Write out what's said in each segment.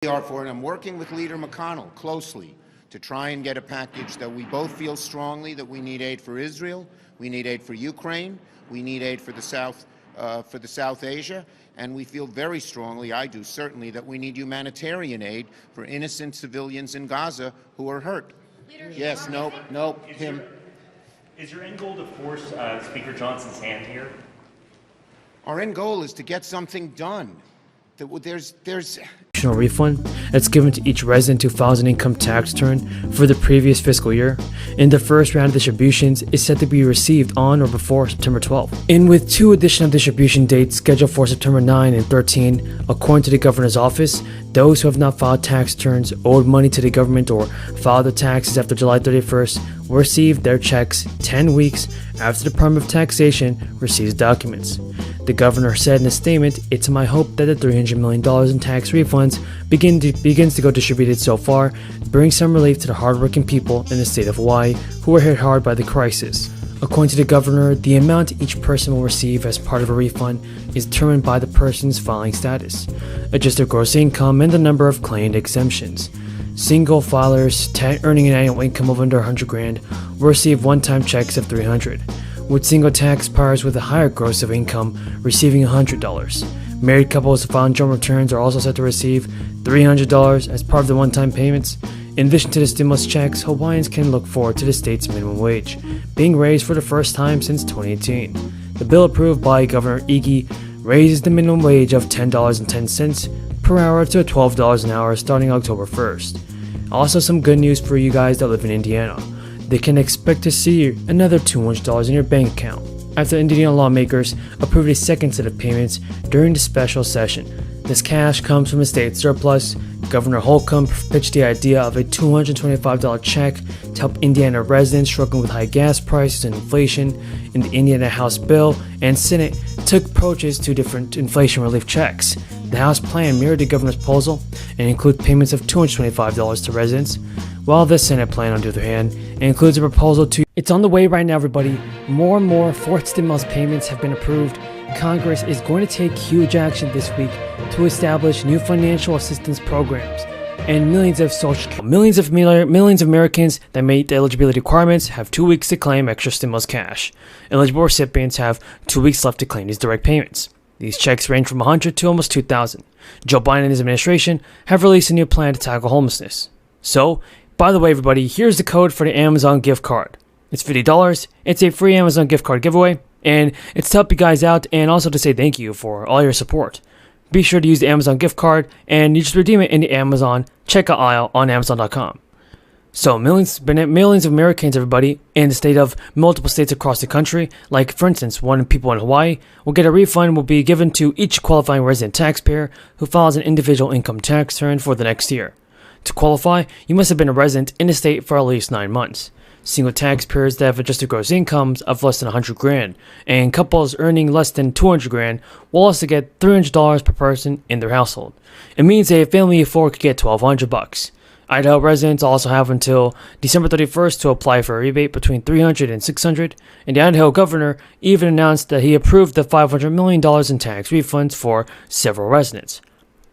are for, and I'm working with Leader McConnell closely to try and get a package that we both feel strongly that we need aid for Israel, we need aid for Ukraine, we need aid for the South Asia, and we feel very strongly, I do certainly, that we need humanitarian aid for innocent civilians in Gaza who are hurt. Yes, no, him. Is your end goal to force Speaker Johnson's hand here? Our end goal is to get something done. There's refund that's given to each resident who files an income tax return for the previous fiscal year, and the first round of distributions is set to be received on or before September 12th. And with two additional distribution dates scheduled for September 9 and 13, according to the governor's office, those who have not filed tax returns, owed money to the government, or filed their taxes after July 31st will receive their checks 10 weeks after the Department of Taxation receives documents. The governor said in a statement, "It's my hope that the $300 million in tax refunds begins to go distributed so far, bring some relief to the hardworking people in the state of Hawaii who were hit hard by the crisis." According to the governor, the amount each person will receive as part of a refund is determined by the person's filing status, adjusted gross income, and the number of claimed exemptions. Single filers earning an annual income of under $100,000 will receive one-time checks of $300, with single taxpayers with a higher gross of income receiving $100. Married couples who file joint returns are also set to receive $300 as part of the one-time payments. In addition to the stimulus checks, Hawaiians can look forward to the state's minimum wage being raised for the first time since 2018. The bill approved by Governor Ssdi raises the minimum wage of $10.10 per hour to $12 an hour starting October 1st. Also, some good news for you guys that live in Indiana. They can expect to see another $200 in your bank account after Indiana lawmakers approved a second set of payments during the special session. This cash comes from a state surplus. Governor Holcomb pitched the idea of a $225 check to help Indiana residents struggling with high gas prices and inflation. In the Indiana House bill and Senate took approaches to different inflation relief checks. The House plan mirrored the governor's proposal and includes payments of $225 to residents, while the Senate plan, on the other hand, includes a proposal to... It's on the way right now, everybody. More and more fourth stimulus payments have been approved. Congress is going to take huge action this week to establish new financial assistance programs, and millions of Americans that meet the eligibility requirements have 2 weeks to claim extra stimulus cash. Eligible recipients have 2 weeks left to claim these direct payments. These checks range from $100 to almost $2,000. Joe Biden and his administration have released a new plan to tackle homelessness. So, by the way, everybody, here's the code for the Amazon gift card. It's $50. It's a free Amazon gift card giveaway, and it's to help you guys out and also to say thank you for all your support. Be sure to use the Amazon gift card, and you just redeem it in the Amazon checkout aisle on Amazon.com. So millions of Americans, everybody, in the state of multiple states across the country, like for instance, people in Hawaii, will get a refund will be given to each qualifying resident taxpayer who files an individual income tax return for the next year. To qualify, you must have been a resident in the state for at least 9 months. Single taxpayers that have adjusted gross incomes of less than $100,000 and couples earning less than $200,000 will also get $300 per person in their household. It means a family of 4 could get $1,200. Idaho residents also have until December 31st to apply for a rebate between $300 and $600, and the Idaho governor even announced that he approved the $500 million in tax refunds for several residents.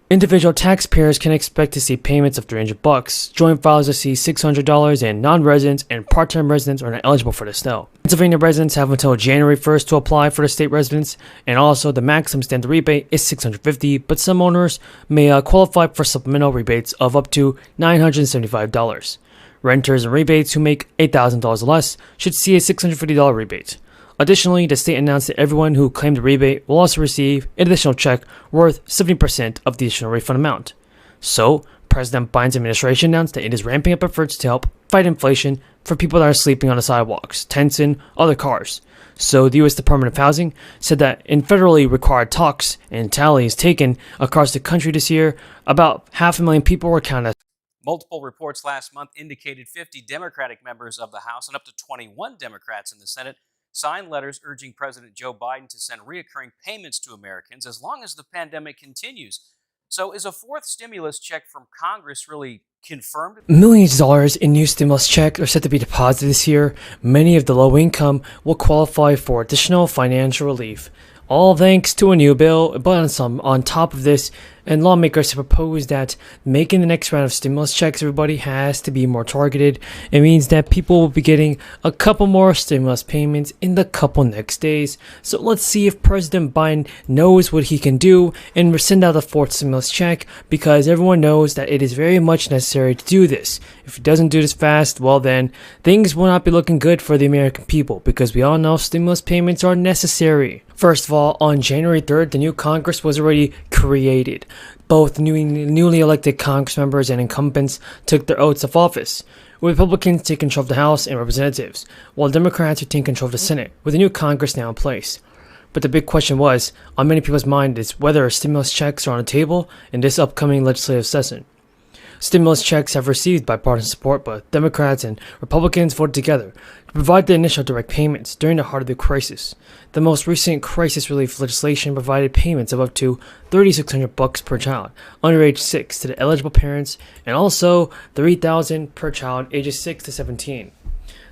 Individual taxpayers can expect to see payments of $300. Joint filers will see $600, and non-residents and part-time residents are not eligible for this now. Pennsylvania residents have until January 1st to apply for the state residents, and also the maximum standard rebate is $650, but some owners may qualify for supplemental rebates of up to $975. Renters and rebates who make $8,000 or less should see a $650 rebate. Additionally, the state announced that everyone who claimed a rebate will also receive an additional check worth 70% of the additional refund amount. So, President Biden's administration announced that it is ramping up efforts to help fight inflation for people that are sleeping on the sidewalks, tents, and other cars. So, the U.S. Department of Housing said that in federally required talks and tallies taken across the country this year, about 500,000 people were counted. Multiple reports last month indicated 50 Democratic members of the House and up to 21 Democrats in the Senate signed letters urging President Joe Biden to send recurring payments to Americans as long as the pandemic continues. So is a fourth stimulus check from Congress really confirmed? Millions of dollars in new stimulus checks are set to be deposited this year. Many of the low income will qualify for additional financial relief. All thanks to a new bill, but on top of this, And lawmakers have proposed that making the next round of stimulus checks, everybody, has to be more targeted. It means that people will be getting a couple more stimulus payments in the couple next days. So let's see if President Biden knows what he can do and send out a fourth stimulus check, because everyone knows that it is very much necessary to do this. If he doesn't do this fast, well then, things will not be looking good for the American people, because we all know stimulus payments are necessary. First of all, on January 3rd, the new Congress was already created. Both newly elected Congress members and incumbents took their oaths of office, with Republicans take control of the House and Representatives, while Democrats retain control of the Senate, with the new Congress now in place. But the big question was, on many people's mind, is whether stimulus checks are on the table in this upcoming legislative session. Stimulus checks have received bipartisan support, but Democrats and Republicans voted together to provide the initial direct payments during the heart of the crisis. The most recent crisis relief legislation provided payments of up to $3,600 per child under age 6 to the eligible parents, and also $3,000 per child ages 6 to 17.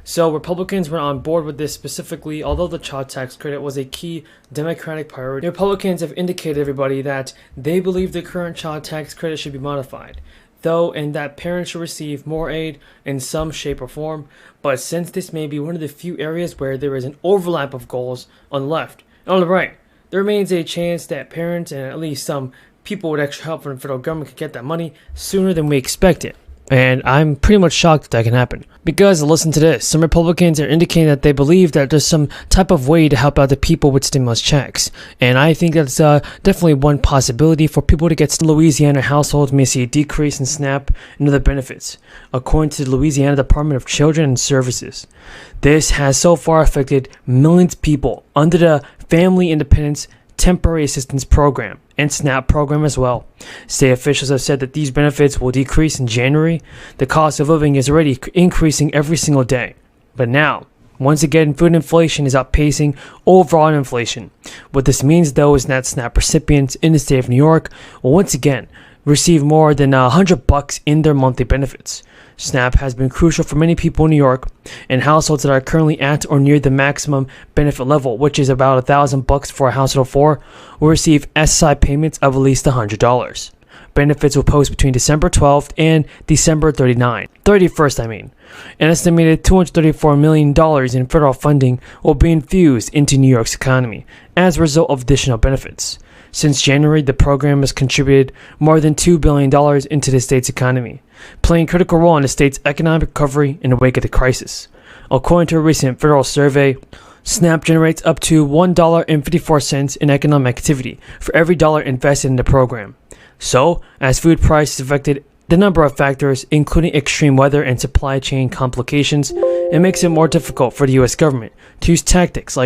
So Republicans were on board with this specifically, although the child tax credit was a key Democratic priority. The Republicans have indicated, everybody, that they believe the current child tax credit should be modified, and that parents should receive more aid in some shape or form. But since this may be one of the few areas where there is an overlap of goals on the left and on the right, there remains a chance that parents and at least some people with extra help from the federal government could get that money sooner than we expected. And I'm pretty much shocked that can happen. Because listen to this, some Republicans are indicating that they believe that there's some type of way to help out the people with stimulus checks. And I think that's definitely one possibility for people to get. Louisiana households may see a decrease in SNAP and other benefits, according to the Louisiana Department of Children and Services. This has so far affected millions of people under the Family Independence Temporary Assistance Program and SNAP program as well. State officials have said that these benefits will decrease in January. The cost of living is already increasing every single day. But now, once again, food inflation is outpacing overall inflation. What this means, though, is that SNAP recipients in the state of New York will once again receive more than $100 in their monthly benefits. SNAP has been crucial for many people in New York, and households that are currently at or near the maximum benefit level, which is about $1,000 for a household of 4, will receive Ssdi payments of at least $100. Benefits will post between December 12th and December 31st. An estimated $234 million in federal funding will be infused into New York's economy as a result of additional benefits. Since January, the program has contributed more than $2 billion into the state's economy, playing a critical role in the state's economic recovery in the wake of the crisis. According to a recent federal survey, SNAP generates up to $1.54 in economic activity for every dollar invested in the program. So, as food prices affected the number of factors, including extreme weather and supply chain complications, it makes it more difficult for the U.S. government to use tactics like